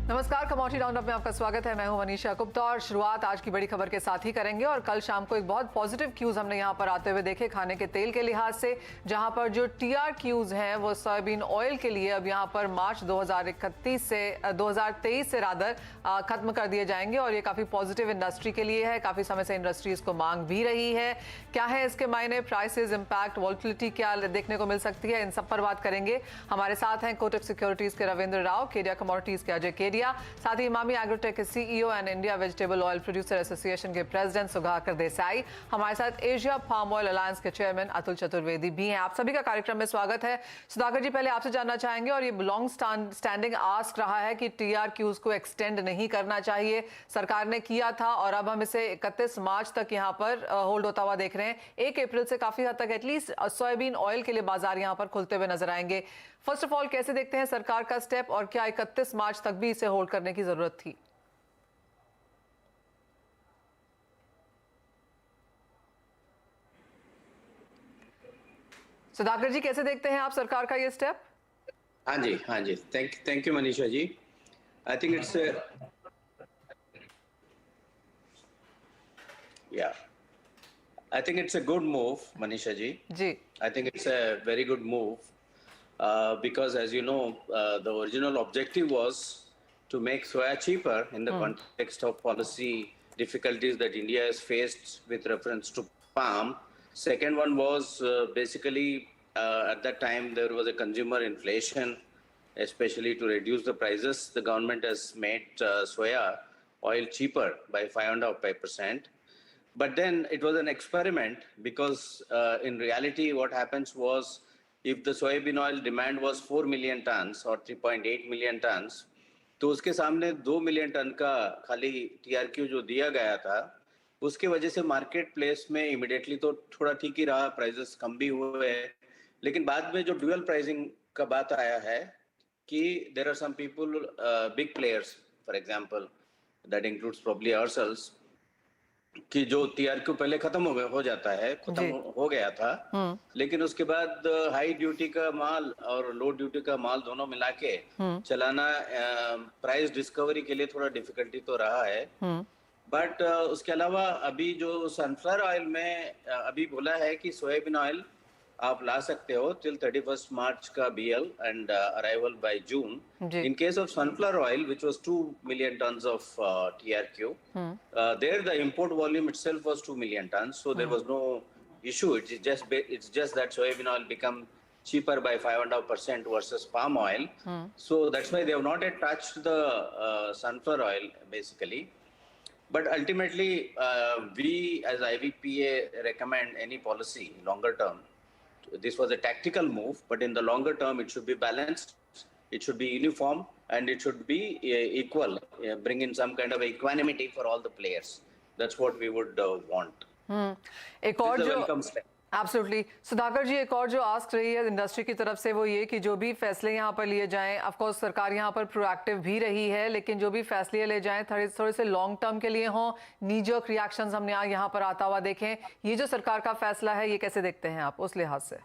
नमस्कार, commodity roundup में आपका स्वागत है। मैं हूं मनीषा गुप्ता और शुरुआत आज की बड़ी खबर के साथ ही करेंगे। और कल शाम को एक बहुत पॉजिटिव क्यूज हमने यहां पर आते हुए देखे खाने के तेल के लिहाज से, जहां पर जो टीआर क्यूज हैं वो सोयाबीन ऑयल के लिए अब यहां पर मार्च 2023 से रादर खत्म कर दिए जाएंगे। और ये काफी पॉजिटिव इंडस्ट्री के लिए है, काफी समय से इंडस्ट्री इसको मांग भी रही है। क्या है इसके मायने, प्राइसेस, इंपैक्ट, वॉल्टिलिटी क्या देखने को मिल सकती है, इन सब पर बात करेंगे। हमारे साथ हैं कोटक सिक्योरिटीज के रविंद्र राव, केडिया कमोडिटीज के अजय केडिया, साथ ही इमामी एग्रोटेक के CEO and India vegetable oil producer association के प्रेसिडेंट सुधाकर देसाई, हमारे साथ एशिया फार्म ऑयल अलायंस के चेयरमैन अतुल चतुर्वेदी भी हैं। आप सभी का कार्यक्रम में स्वागत है। सुधाकर जी, पहले आपसे जानना चाहेंगे, और ये लॉन्ग स्टैंडिंग आस्क रहा है कि टीआर क्यूज को एक्सटेंड नहीं करना चाहिए, सरकार ने किया था और अब हम इसे 31 मार्च तक यहाँ पर होल्ड होता हुआ देख रहे हैं। 1 अप्रैल से काफी हद तक एटलीस्ट सोयाबीन ऑयल के लिए बाजार यहाँ पर खुलते हुए नजर आएंगे। फर्स्ट ऑफ ऑल, कैसे देखते हैं सरकार का स्टेप, और क्या 31 मार्च तक भी इसे होल्ड करने की जरूरत थी? सुधाकर जी, कैसे देखते हैं आप सरकार का ये स्टेप? हाँ जी, thank you Manisha ji. I think it's I think it's a good move, Manisha ji. I think it's a very good move because, as you know, the original objective was to make soya cheaper in the context of policy difficulties that India has faced with reference to palm. Second one was basically at that time there was a consumer inflation, especially to reduce the prices. The government has made soya oil cheaper by 5.5%. But then it was an experiment because in reality what happens was, if the soybean oil demand was 4 million tons or 3.8 million tons, तो उसके सामने 2 million ton का खाली टीआरक्यू जो दिया गया था, उसके वजह से मार्केट प्लेस में इमिडिएटली तो थोड़ा ठीक ही रहा, प्राइसेस कम भी हुए हैं। लेकिन बाद में जो ड्यूअल प्राइसिंग का बात आया है कि there are some people, big players for example, that includes probably ourselves, कि जो टीआरक्यू पहले खत्म हो जाता है, खत्म हो गया था, लेकिन उसके बाद हाई ड्यूटी का माल और लो ड्यूटी का माल दोनों मिला के चलाना प्राइस डिस्कवरी के लिए थोड़ा डिफिकल्टी तो रहा है। बट उसके अलावा अभी जो सनफ्लावर ऑयल में अभी बोला है कि सोयाबीन ऑयल आप ला सकते हो till 31st March का BL and arrival by June. In case of sunflower oil, which was 2 million tons of TRQ, there the import volume itself was 2 million tons, so there was no issue. It's just that soybean oil become cheaper by 5.5% versus palm oil. So that's why they have not yet touched the sunflower oil basically. But ultimately, we as IVPA recommend any policy longer term. This was a tactical move, but in the longer term, it should be balanced, it should be uniform, and it should be equal, bring in some kind of equanimity for all the players. That's what we would want. एक और जो absolutely Sudhakar जी, एक और जो ask रही है industry की तरफ से, वो ये कि जो भी फैसले यहाँ पर लिए जाएं, ऑफ कोर्स सरकार यहाँ पर प्रोएक्टिव भी रही है, लेकिन जो भी फैसले ले जाएं थोड़े से लॉन्ग टर्म के लिए हों, नीजर्क रिएक्शंस हमने यहाँ पर आता हुआ देखें। ये जो सरकार का फैसला है, ये कैसे देखते हैं आप उस लिहाज से?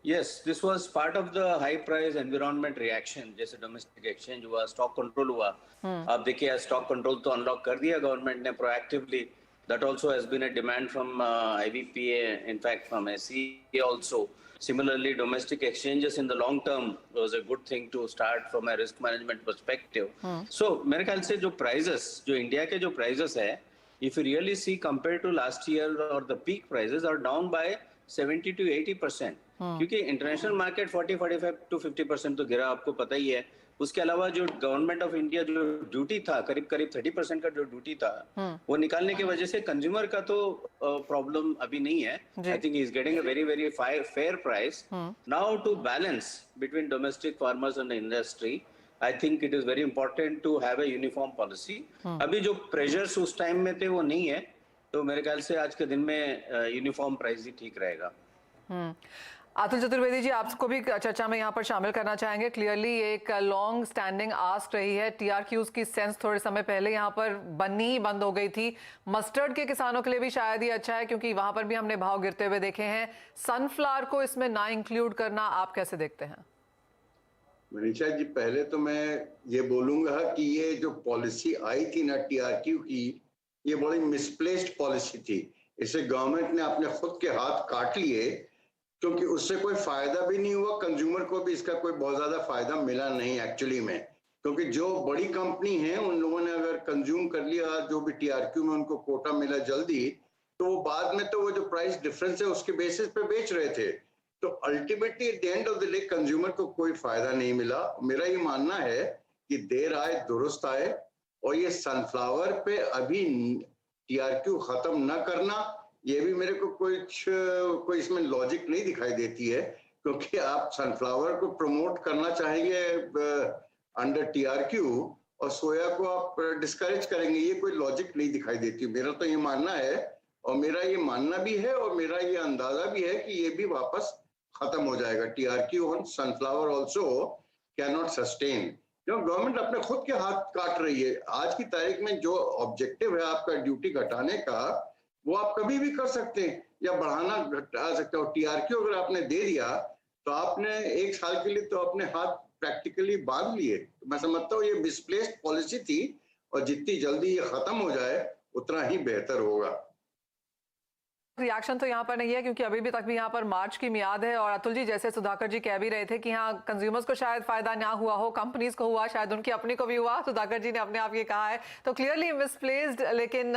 Yes, this was part of the high price environment reaction. जैसे डोमेस्टिक एक्सचेंज हुआ, स्टॉक कंट्रोल हुआ, आप देखिए स्टॉक कंट्रोल तो अनलॉक कर दिया गवर्नमेंट ने proactively. That also has been a demand from IVPA, in fact from SCA also. Similarly, domestic exchanges in the long term was a good thing to start from a risk management perspective. So मेरे ख्याल से जो prices, जो India के जो prices है, if you really see compared to last year, or the peak prices are down by 70 to 80%. क्योंकि international market 40-45 to 50% तो गिरा, आपको पता ही है। उसके अलावा जो गवर्नमेंट ऑफ इंडिया जो ड्यूटी था, करीब 30% का जो ड्यूटी था, वो निकालने की वजह से कंज्यूमर का तो प्रॉब्लम अभी नहीं है। I think he is getting a very very fair price now to balance between domestic farmers and industry. I think it is very important to have a uniform policy. अभी जो pressures उस time में थे वो नहीं है, तो मेरे ख्याल से आज के दिन में यूनिफॉर्म प्राइस ही ठीक रहेगा. अतुल चतुर्वेदी जी, आपको भी चर्चा में यहाँ पर शामिल करना चाहेंगे। क्लियरली एक लॉन्ग स्टैंडिंग आस्क रही है, टीआरक्यूज की सेंस थोड़े समय पहले यहाँ पर बननी ही बंद हो गई थी। मस्टर्ड के किसानों के लिए भी शायद ये अच्छा है, क्योंकि वहां पर भी हमने भाव गिरते हुए देखे हैं। सनफ्लावर को इसमें ना इंक्लूड करना आप कैसे देखते हैं? मनीषा जी, पहले तो मैं ये बोलूंगा कि ये जो पॉलिसी आई थी ना टीआरक्यू की, ये बड़ी मिसप्लेस्ड पॉलिसी थी। इसे गवर्नमेंट ने अपने खुद के हाथ काट लिए, क्योंकि उससे कोई फायदा भी नहीं हुआ, कंज्यूमर को भी इसका कोई बहुत ज्यादा फायदा मिला नहीं एक्चुअली में। क्योंकि जो बड़ी कंपनी है उन लोगों ने अगर कंज्यूम कर लिया जो भी टीआरक्यू में उनको कोटा मिला जल्दी, तो वो बाद में तो वो जो प्राइस डिफरेंस है उसके बेसिस पे बेच रहे थे। तो ultimately at the end of the day consumer को कोई फायदा नहीं मिला। मेरा ये मानना है कि देर आए दुरुस्त आए, और ये सनफ्लावर पे अभी टीआरक्यू खत्म न करना, ये भी मेरे को कोई इसमें लॉजिक नहीं दिखाई देती है। क्योंकि आप सनफ्लावर को प्रमोट करना चाहेंगे अंडर टीआरक्यू, और सोया को आप डिस्करेज करेंगे, ये कोई लॉजिक नहीं दिखाई देती। मेरा तो ये मानना है, और मेरा ये मानना भी है, और मेरा ये अंदाजा भी है कि ये भी वापस खत्म हो जाएगा। TRQ on sunflower also can not sustain, क्योंकि गवर्नमेंट अपने खुद के हाथ काट रही है। आज की तारीख में जो ऑब्जेक्टिव है आपका ड्यूटी घटाने का, वो आप कभी भी कर सकते हैं या बढ़ाना घटा सकते हो। टीआरक्यू अगर आपने दे दिया तो आपने एक साल के लिए तो अपने हाथ प्रैक्टिकली बांध लिए। तो मैं समझता हूँ ये मिसप्लेस्ड पॉलिसी थी, और जितनी जल्दी ये खत्म हो जाए उतना ही बेहतर होगा। रिएक्शन तो यहाँ पर नहीं है क्योंकि अभी भी तक भी यहाँ पर मार्च की मियाद है। और अतुल जी, जैसे सुधाकर जी कह भी रहे थे कि हाँ कंज्यूमर्स को शायद फायदा ना हुआ हो, कंपनीज को हुआ, शायद उनकी अपनी को भी हुआ, सुधाकर जी ने अपने आप ये कहा है, तो क्लियरली मिसप्लेस्ड। लेकिन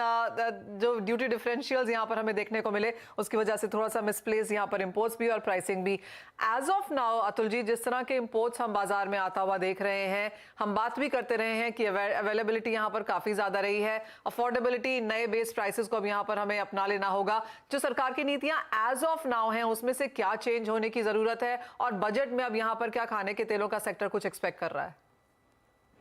जो ड्यूटी डिफरेंशियल्स यहाँ पर हमें देखने को मिले उसकी वजह से थोड़ा सा मिसप्लेस यहाँ पर इम्पोर्ट्स भी और प्राइसिंग भी। As of now Atul ji, जिस तरह के इम्पोर्ट्स हम बाजार में आता हुआ देख रहे हैं, हम बात भी करते रहे हैं कि अवेलेबिलिटी यहाँ पर काफी ज्यादा रही है, अफोर्डेबिलिटी, नए बेस प्राइसेस को अब यहाँ पर हमें अपना लेना होगा। जो सरकार की नीतियां एज ऑफ नाउ हैं उसमें से क्या चेंज होने की जरूरत है, और बजट में अब यहां पर क्या खाने के तेलों का सेक्टर कुछ एक्सपेक्ट कर रहा है?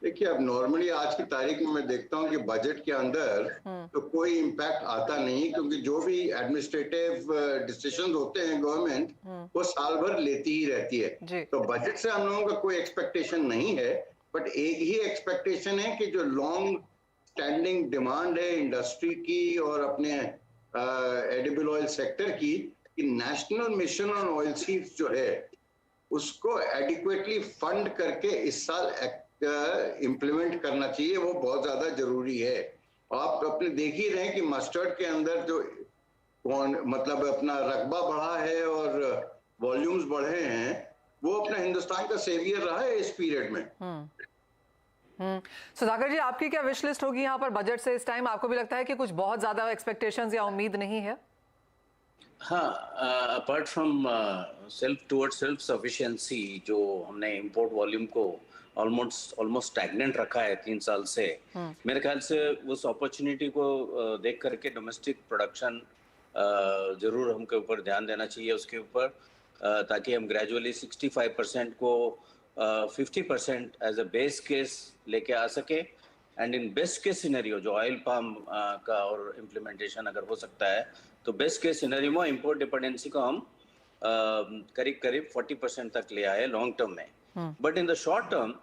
देखिए, अब नॉर्मली आज की तारीख में मैं देखता हूं कि बजट के अंदर तो कोई इम्पैक्ट आता नहीं, क्योंकि जो भी एडमिनिस्ट्रेटिव डिसीजंस होते हैं गवर्नमेंट वो साल भर लेती ही रहती है। तो बजट से हम लोगों का कोई एक्सपेक्टेशन नहीं है। बट एक ही एक्सपेक्टेशन है कि जो लॉन्ग स्टैंडिंग डिमांड है इंडस्ट्री की और अपने एडिबल ऑयल सेक्टर की, कि national mission on oil seeds जो है उसको एडिक्वेटली फंड करके इस साल इम्प्लीमेंट करना चाहिए। वो बहुत ज्यादा जरूरी है। आप अपने देख ही रहे हैं कि मस्टर्ड के अंदर जो मतलब अपना रकबा बढ़ा है और वॉल्यूम्स बढ़े हैं, वो अपना हिंदुस्तान का सेवियर रहा है इस पीरियड में। सुधाकर जी, आपकी क्या विश लिस्ट होगी यहाँ पर बजट से इस टाइम? आपको भी लगता है कि कुछ बहुत ज्यादा एक्सपेक्टेशंस या उम्मीद नहीं है? हाँ, अपार्ट फ्रॉम सेल्फ सफिशिएंसी, जो हमने इंपोर्ट वॉल्यूम को ऑलमोस्ट स्टैग्नेंट रखा है 3 साल से, मेरे ख्याल से उस अपॉर्चुनिटी को देख करके डोमेस्टिक प्रोडक्शन जरूर हमके ऊपर ध्यान देना चाहिए उसके ऊपर, ताकि हम ग्रेजुअली 65% को 50% एज अ बेस केस लेके आ सके। And in best case scenario, जो ऑयल पाम का और इम्प्लीमेंटेशन अगर हो सकता है, तो बेस्ट केस सिनेरियो में इंपोर्ट डिपेंडेंसी को हम करीब 40% तक ले आए लॉन्ग टर्म में। But in the short term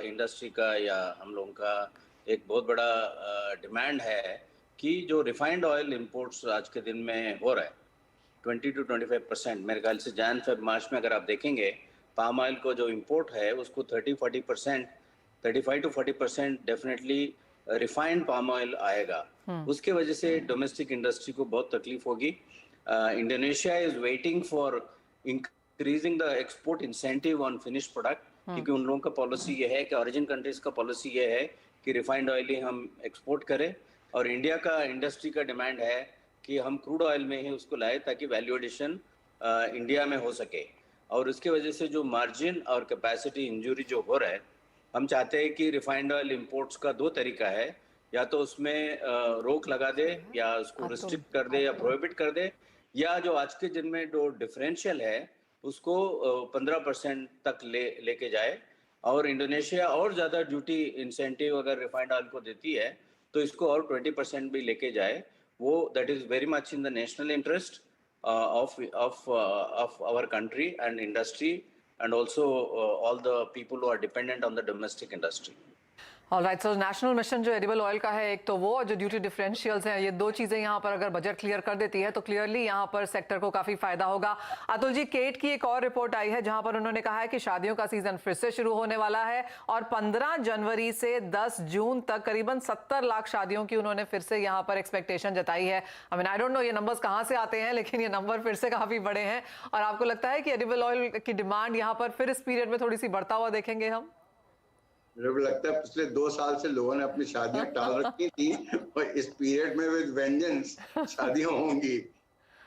industry का या हम लोगों का एक बहुत बड़ा डिमांड है कि जो रिफाइंड ऑयल इंपोर्ट्स आज के दिन में हो रहा है 20 to 25%, मेरे ख्याल से जैन फेब मार्च में अगर आप देखेंगे पाम ऑयल को जो इंपोर्ट है उसको 30-40%, 35 to 40% definitely refined palm oil आएगा। उसके वजह से डोमेस्टिक इंडस्ट्री को बहुत तकलीफ होगी। Indonesia is waiting for increasing the export incentive on finish product, क्योंकि उन लोगों का पॉलिसी ये है कि ओरिजिन कंट्रीज का पॉलिसी ये है कि रिफाइंड ऑयल ही हम एक्सपोर्ट करें, और इंडिया का इंडस्ट्री का डिमांड है कि हम क्रूड ऑयल में ही उसको लाए ताकि वैल्यू एडिशन इंडिया में हो सके। और उसके वजह से जो मार्जिन और कैपेसिटी इंजरी जो हो रहा है, हम चाहते हैं कि रिफाइंड ऑयल इंपोर्ट्स का 2 तरीका है, या तो उसमें रोक लगा दे या उसको रिस्ट्रिक्ट कर दे या प्रोहिबिट कर दे, या जो आज के दिन में जो डिफरेंशियल है उसको 15% तक लेके जाए। और इंडोनेशिया और ज़्यादा ड्यूटी इंसेंटिव अगर रिफाइंड ऑयल को देती है तो इसको और 20% भी लेके जाए। वो that is very much in the national interest of our country and industry, and also all the people who are dependent on the domestic industry. Alright, so national mission जो एडिबल ऑयल का है एक तो वो, जो duty differentials हैं, ये दो चीजें यहाँ पर अगर बजट क्लियर कर देती है तो क्लियरली यहाँ पर सेक्टर को काफी फायदा होगा। अतुल जी, केट की एक और रिपोर्ट आई है जहां पर उन्होंने कहा है कि शादियों का सीजन फिर से शुरू होने वाला है और 15 जनवरी से 10 जून तक करीबन 70 लाख शादियों की उन्होंने फिर से यहाँ पर एक्सपेक्टेशन जताई है। I mean I don't know ये नंबर्स कहाँ से आते हैं, लेकिन ये नंबर फिर से काफी बड़े हैं। और आपको लगता है कि एडिबल ऑयल की डिमांड यहाँ पर फिर इस पीरियड में थोड़ी सी बढ़ता हुआ देखेंगे हम? मुझे भी लगता है पिछले 2 साल से लोगों ने अपनी शादियां टाल रखी थी और इस पीरियड में विद वेंजेंस शादियां होंगी।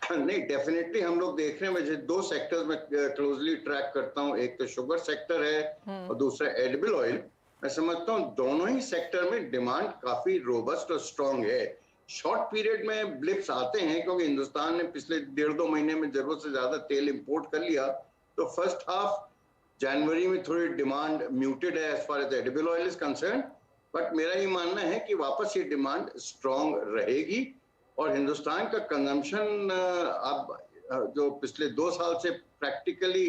नहीं, डेफिनेटली हम लोग देख रहे हैं। मुझे 2 सेक्टर्स में क्लोजली ट्रैक करता हूँ, एक तो शुगर सेक्टर है और दूसरा एडिबल ऑयल। मैं समझता हूँ दोनों ही सेक्टर में डिमांड काफी रोबस्ट और स्ट्रॉन्ग है। शॉर्ट पीरियड में ब्लिप्स आते हैं क्योंकि हिंदुस्तान ने पिछले 1.5-2 महीने में जरूरत से ज्यादा तेल इंपोर्ट कर लिया, तो फर्स्ट हाफ जनवरी में थोड़ी डिमांड म्यूटेड है as far as edible oil is concern. But मेरा ये मानना है कि वापस ये डिमांड स्ट्रॉन्ग रहेगी और हिंदुस्तान का कंजम्पशन अब जो पिछले 2 साल से प्रैक्टिकली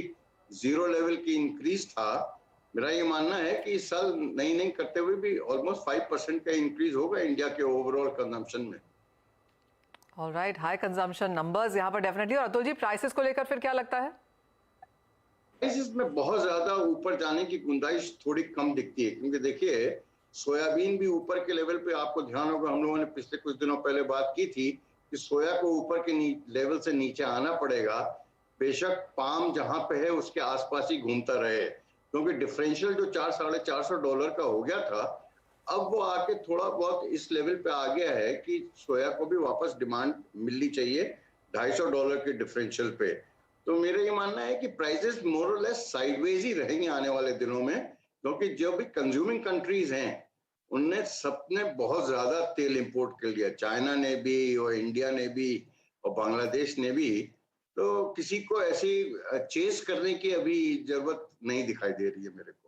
0 लेवल की इंक्रीज था, मेरा ये मानना है कि इस साल नहीं करते हुए भी ऑलमोस्ट 5% का इंक्रीज होगा इंडिया के ओवरऑल कंजम्पशन में। ऑलराइट, हाई कंजम्पशन नंबर्स यहाँ पर डेफिनेटली। और अतुल जी, प्राइसेस को लेकर फिर क्या लगता है? प्राइसेस में बहुत ज्यादा ऊपर जाने की गुंजाइश थोड़ी कम दिखती है क्योंकि देखिए सोयाबीन भी ऊपर के लेवल पे, आपको ध्यान होगा हम लोगों ने पिछले कुछ दिनों पहले बात की थी कि सोया को ऊपर के लेवल से नीचे आना पड़ेगा। बेशक पाम जहां पे है उसके आसपास ही घूमता रहे, क्योंकि डिफरेंशियल जो $400-450 का हो गया था, अब वो आके थोड़ा बहुत इस लेवल पे आ गया है कि सोया को भी वापस डिमांड मिलनी चाहिए $250 के डिफरेंशियल पे। तो मेरा ये मानना है कि प्राइसेस मोर और लेस साइडवेज ही रहेंगे आने वाले दिनों में, क्योंकि जो भी कंज्यूमिंग कंट्रीज हैं उनने सबने बहुत ज्यादा तेल इंपोर्ट कर लिया, चाइना ने भी और इंडिया ने भी और बांग्लादेश ने भी। तो किसी को ऐसी चेस करने की अभी जरूरत नहीं दिखाई दे रही है मेरे को।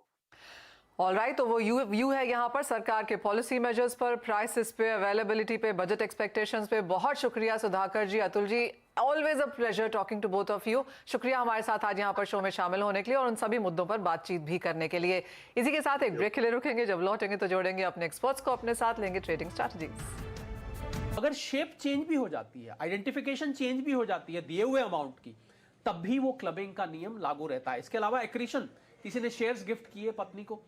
ऑलराइट, तो वो व्यू है यहाँ पर सरकार के पॉलिसी मेजर्स पर, प्राइसेस पे, अवेलेबिलिटी पे, बजट एक्सपेक्टेशंस पे। बहुत शुक्रिया Sudhakar ji, Atul ji, always a pleasure talking to both of you. शुक्रिया हमारे साथ आज यहाँ पर शो में शामिल होने के लिए और उन सभी मुद्दों पर बातचीत भी करने के लिए। इसी के साथ एक ब्रेक के लिए रुकेंगे, जब लौटेंगे तो जोड़ेंगे अपने एक्सपर्ट्स को अपने साथ, लेंगे ट्रेडिंग स्ट्रैटेजीज। अगर शेप चेंज भी हो जाती है, आइडेंटिफिकेशन चेंज भी हो जाती है दिए हुए अमाउंट की, तब भी वो क्लबिंग का नियम लागू रहता है। इसके अलावा एक्रीशन, किसी ने शेयर्स गिफ्ट किए पत्नी को,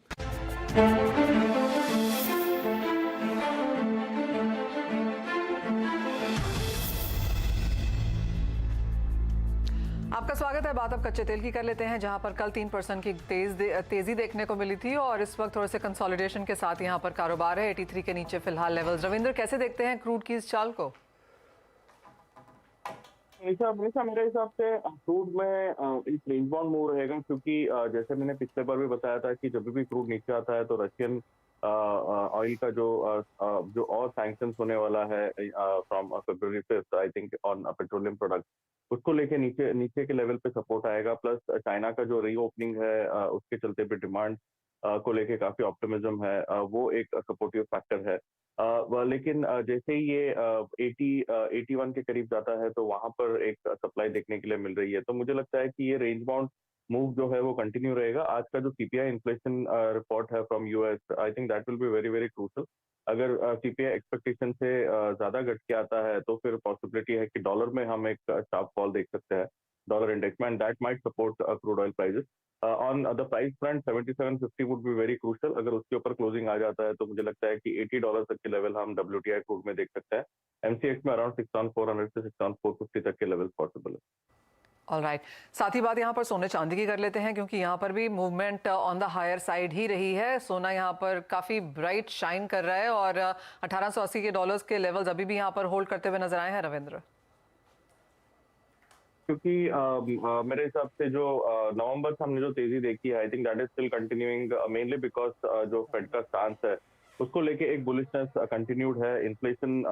आपका स्वागत है। बात अब कच्चे तेल की कर लेते हैं, जहां पर कल 3% की तेजी देखने को मिली थी और इस वक्त थोड़े से कंसोलिडेशन के साथ यहां पर कारोबार है। 83 के नीचे फिलहाल लेवल्स। रविंद्र, कैसे देखते हैं क्रूड की इस चाल को? मेरे हिसाब से क्रूड में एक रेंज बाउंड मूव रहेगा, क्योंकि जैसे मैंने पिछले बार भी बताया था कि जब भी क्रूड नीचे आता है तो रशियन ऑयल का जो और सैंक्शंस होने वाला है from February 5th I think on petroleum product, उसको लेके नीचे के लेवल पे सपोर्ट आएगा। प्लस चाइना का जो रीओपनिंग है उसके चलते भी डिमांड को लेके काफी ऑप्टिमिज्म है, वो एक सपोर्टिव फैक्टर है। लेकिन जैसे ही ये 81 के करीब जाता है तो वहां पर एक सप्लाई देखने के लिए मिल रही है, तो मुझे लगता है कि ये रेंज बाउंड मूव जो है वो कंटिन्यू रहेगा। आज का जो सीपीआई इन्फ्लेशन रिपोर्ट है from US, I think that will be very very crucial. अगर सीपीआई एक्सपेक्टेशन से ज्यादा घट के आता है तो फिर पॉसिबिलिटी है कि डॉलर में हम एक शार्प फॉल देख सकते हैं डॉलर इंडेक्स में, and that might support crude oil prices. On the price front 77.50 would be very crucial. अगर उसके ऊपर क्लोजिंग आ जाता है तो मुझे लगता है कि $80 तक के लेवल हम WTI क्रूड में देख सकते हैं। एमसीएक्स में अराउंड 6400 से 6450 तक के लेवल पॉसिबल है। ऑलराइट, साथ ही बात यहाँ पर सोने चांदी की कर लेते हैं, क्योंकि यहाँ पर भी movement on the higher side ही रही है। सोना यहाँ पर काफी ब्राइट शाइन कर रहा है और 1880 के डॉलर्स के लेवल्स अभी भी यहाँ पर होल्ड करते हुए नजर आए हैं। रविंद्र, क्योंकि मेरे हिसाब से जो नवंबर से हमने जो तेजी देखी है, I think that is still continuing, mainly because जो फेड का स्टांस है उसको लेके एक बुलिशनेस कंटिन्यूड है। इन्फ्लेशन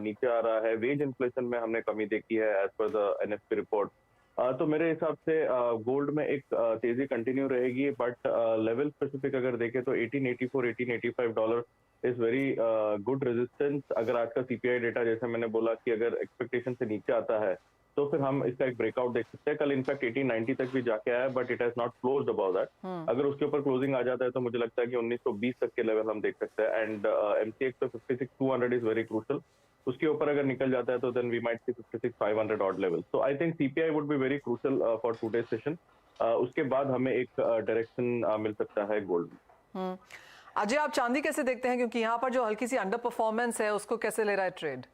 नीचे आ रहा है, वेज इन्फ्लेशन में हमने कमी देखी है as per the NSP report. तो मेरे हिसाब से गोल्ड में एक तेजी कंटिन्यू रहेगी, बट लेवल स्पेसिफिक अगर देखें तो 1884 1885 dollar is very good resistance. अगर आज का सीपीआई डेटा, जैसे मैंने बोला कि अगर एक्सपेक्टेशन से नीचे आता है तो फिर हम इसका एक ब्रेकआउट देख सकते हैं। कल इनफैक्ट 1890 तक भी जाके आया, but it has not closed about that. अगर उसके ऊपर क्लोजिंग आ जाता है तो मुझे लगता है कि 1920 तक के लेवल हम देख सकते हैं। एंड एमसीएक्स पे 56,200 इज वेरी क्रूशल। उसके ऊपर अगर निकल जाता है तो then we might see 56,500 odd level. So I think CPI would be very crucial for today session. उसके बाद हमें एक डायरेक्शन मिल सकता है गोल्ड में। अजय, आप चांदी कैसे देखते हैं, क्योंकि यहाँ पर जो हल्की सी अंडर परफॉर्मेंस है उसको कैसे ले रहा है trade?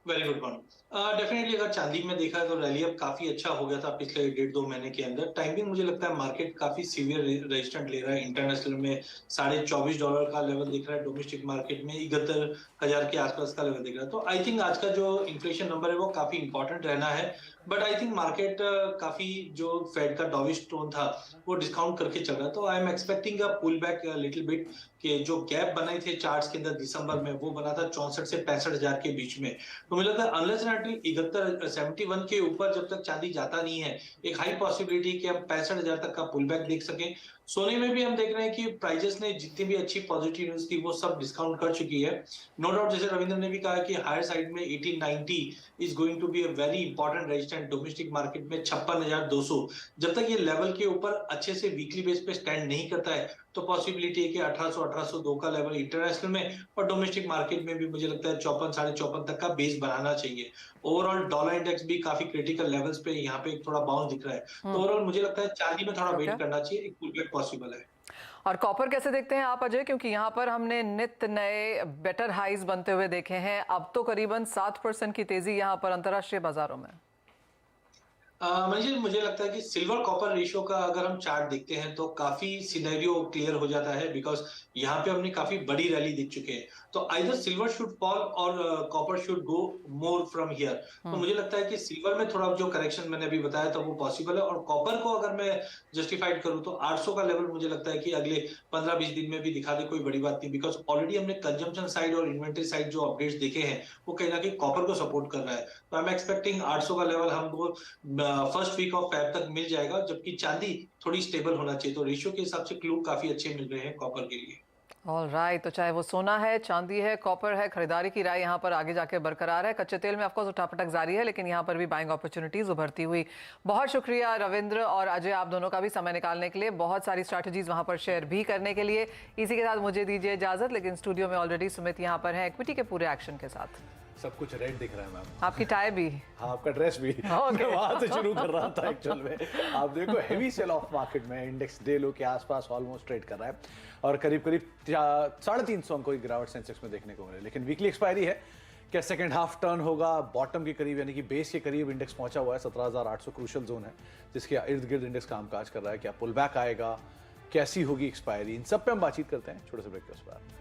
Very good point. Definitely अगर चांदी में देखा है तो रैली अब काफी अच्छा हो गया था पिछले 1.5-2 महीने के अंदर। टाइमिंग मुझे लगता है मार्केट काफी सीवियर रेजिस्टेंट ले रहा है। इंटरनेशनल में $24.5 का लेवल दिख रहा है, डोमेस्टिक मार्केट में 71,000 के आसपास का लेवल दिख रहा है। तो आई थिंक आज का जो इन्फ्लेशन नंबर है वो काफी इंपॉर्टेंट रहना है। बट आई थिंक मार्केट काफी जो फेड का डॉविश टोन था वो डिस्काउंट करके चल रहा है। तो I am expecting a pull back little bit, कि जो गैप बनाए थे चार्ट्स के अंदर दिसंबर में वो बना था 64 से 65,000 के बीच में। तो मुझे लगता है अनलेस एंड अनटिल 71 के ऊपर जब तक चांदी जाता नहीं है, एक हाई पॉसिबिलिटी कि हम 65,000 तक का पुल बैक देख सकें। सोने में भी हम देख रहे हैं कि प्राइजेस ने जितनी भी अच्छी पॉजिटिव न्यूज थी वो सब डिस्काउंट कर चुकी है। नो डाउट, जैसे रविंद्र ने भी कहा कि हायर साइड में 1890 is going to be a very important resistant domestic market में 56,200। जब तक ये लेवल के ऊपर अच्छे से वीकली बेस पे स्टैंड नहीं करता है तो पॉसिबिलिटी है कि 1800-1802 का लेवल इंटरनेशनल में और डोमेस्टिक मार्केट में भी मुझे लगता है 54-54.5 तक का बेस बनाना चाहिए। ओवरऑल डॉलर इंडेक्स भी काफी क्रिटिकल लेवल्स पे यहाँ पे थोड़ा बाउंस दिख रहा है। तो ओवरऑल मुझे लगता है चांदी में थोड़ा वेट करना चाहिए, एक पुल बैक पॉसिबल है। और कॉपर कैसे देखते हैं आप अजय, क्योंकि यहाँ पर हमने नित नए बेटर हाइज बनते हुए देखे हैं। अब तो करीबन 7% की तेजी यहाँ पर अंतर्राष्ट्रीय बाजारों में। मुझे लगता है कि सिल्वर कॉपर रेशियो का अगर हम चार्ट देखते हैं तो काफी सिनेरियो क्लियर हो जाता है, बिकॉज यहाँ पे हमने काफी बड़ी रैली देख चुके हैं। तो आइदर सिल्वर शुड फॉल और copper should go more from here. तो मुझे लगता है कि सिल्वर में थोड़ा जो करेक्शन मैंने अभी बताया था वो पॉसिबल है, और कॉपर को अगर मैं जस्टिफाइड करूं तो 800 का लेवल मुझे लगता है कि अगले 15-20 दिन में भी दिखा दे, कोई बड़ी बात नहीं। बिकॉज ऑलरेडी हमने कंजम्पशन साइड और इन्वेंट्री साइड जो अपडेट्स देखे हैं वो कहीं ना कहीं कॉपर को सपोर्ट कर रहा है। तो आई एम एक्सपेक्टिंग 800 का लेवल हमको फर्स्ट वीक ऑफ फेब तक मिल जाएगा, जबकि चांदी थोड़ी स्टेबल होना चाहिए। तो रेशियो के हिसाब से क्लू काफी अच्छे मिल रहे हैं कॉपर के लिए। ऑलराइट, तो चाहे वो सोना है, चांदी है, कॉपर है, खरीदारी की राय यहाँ पर आगे जाके बरकरार है। कच्चे तेल में ऑफकोर्स उठापटक जारी है, लेकिन यहाँ पर भी बाइंग अपॉर्चुनिटीज उभरती हुई। बहुत शुक्रिया रविंद्र और अजय, आप दोनों का भी समय निकालने के लिए, बहुत सारी स्ट्रैटेजीज वहाँ पर शेयर भी करने के लिए। इसी के साथ मुझे दीजिए इजाजत, लेकिन स्टूडियो में ऑलरेडी सुमित यहाँ पर है इक्विटी के पूरे एक्शन के साथ। सब कुछ रेड दिख रहा है मैम। आपकी टाई भी, हाँ, आपका ड्रेस भी। मैं वहां से शुरू कर रहा था एक्चुअल में। आप देखो हेवी सेल ऑफ मार्केट में इंडेक्स डे लो के आसपास ऑलमोस्ट ट्रेड कर रहा है और करीब 350 अंकों की गिरावट सेंसेक्स में देखने को मिले। लेकिन वीकली एक्सपायरी है, क्या सेकंड हाफ टर्न होगा? बॉटम के करीब यानी कि बेस के करीब इंडेक्स पहुंचा हुआ है। 17,800 क्रूशल जोन है जिसके इर्द गिर्द इंडेक्स कामकाज कर रहा है। क्या पुल बैक आएगा, कैसी होगी एक्सपायरी, इन सब पे हम बातचीत करते हैं छोटे से ब्रेक के बाद।